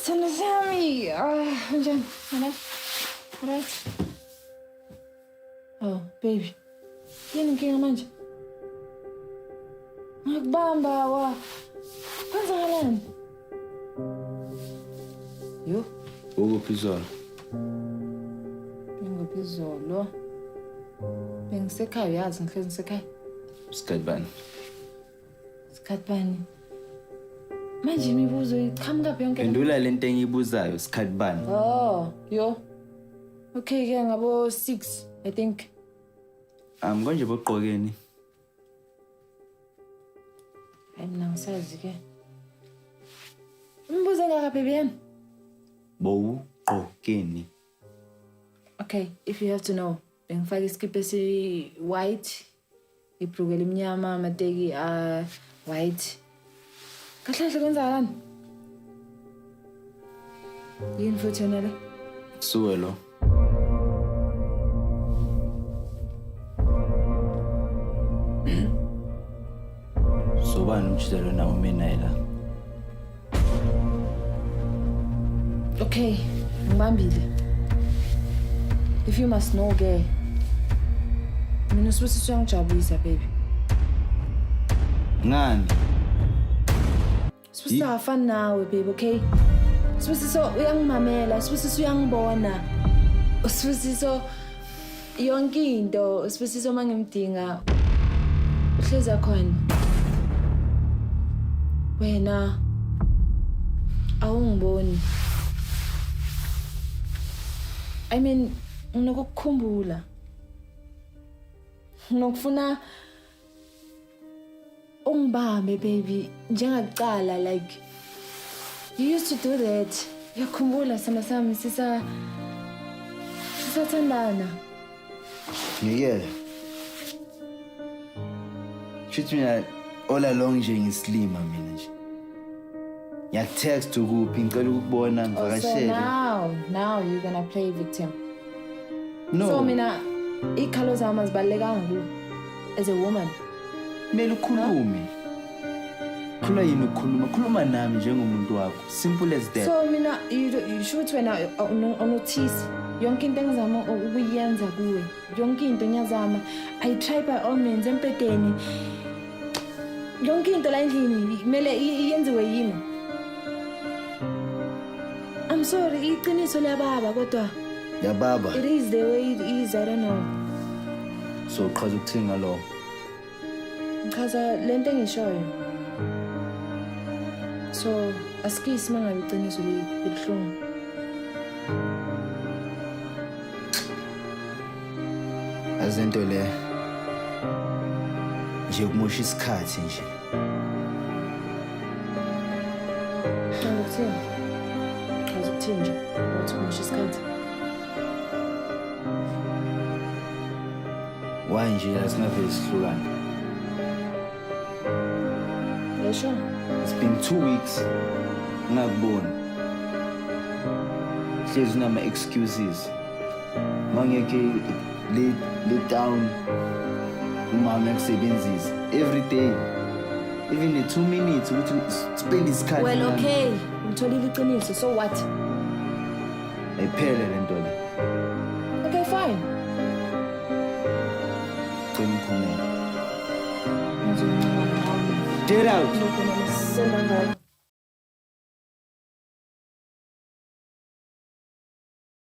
Sana Sami. Hocam. Alright. Oh, baby. Yini inkinga manje? Ngakubamba wa. Kwenzakalani? Yo. Ukuphi izolo? Ngikuphi izolo? Bengisekhaya uyazi ngihlezi ngisekhaya. Isikhathi bani? Sikhathi bani? Manje imibuzo iqhamuka yonke. Pendula lento engiyibuzayo, isikhathi bani? Oh, yo. Okay ke ngabo 6, I think. Konje boqokeni? Hayi mina ngisazi ke. Umbuzo engaka baby yami? Boqokeni. Okay, if you have to know. Bengifaka iskipa esi white, ibhruke limnyama, amateki white. Kahle kwenzakalani? Yini futhi yona le? Kusuke lo. Sobani umtshitelo na umenayela. Okay, ngibambile. If you must know ke. Mina Sibusiso uyangijabulisa baby. Ngani? Sibusiso afana nawe baby, okay? Sibusiso uyangimamela, Sibusiso uyangibona. Sibusiso yonke into, Sibusiso mangimdinga uhlezi khona. Wena awungiboni. I mean, nginokukukhumbula. Nginokufuna ungibambe baby njengakuqala, like you used to do that. Yakhumbula sami sisathandana. Ngiyela. Chithi mina all along nje ngislima mina nje. Ngiyakutext ukuphi ngicela ukubona ngivakashele. So now you're gonna play victim. No. So mina ikhalo zami azibalekanga kuwe as a woman. Kumele ukhulume. Khuluma yini ukukhuluma? Khuluma nami njengomuntu wakho. Simple as that. So mina you should wena notice yonke into engizama ukuyenza kuwe. Yonke into ngiyazama. I try by all means empedeni. Yonke into la endlini kumele iyenziwe yimi. I'm sorry, iqiniso liyababa kodwa Ya baba. it is the way it is, I don't know. So uqhaza ukuthini ngalo? Ngichaza lento engishoyo. So asikisi mangabe iqiniso libuhlungu. Azento le nje kumusha isikhathi nje. Ngikuthini? Chaza ukuthini nje? Wathi kumusha isikhathi. Why nje asingaveli sihlukana? Yesho? It's been 2 weeks. Ngakubona. Hlezi nama excuses. Mangeke let down. Umama yakusebenzisa every day. Even the 2 minutes ukuthi spend isikhathi. Well, okay. Ngitholile iqiniso, so what? Ayiphele lento le. Okay, fine. Cela uphumele. Ngizoncuma nawe. Get out. Ngizokuna ngawe.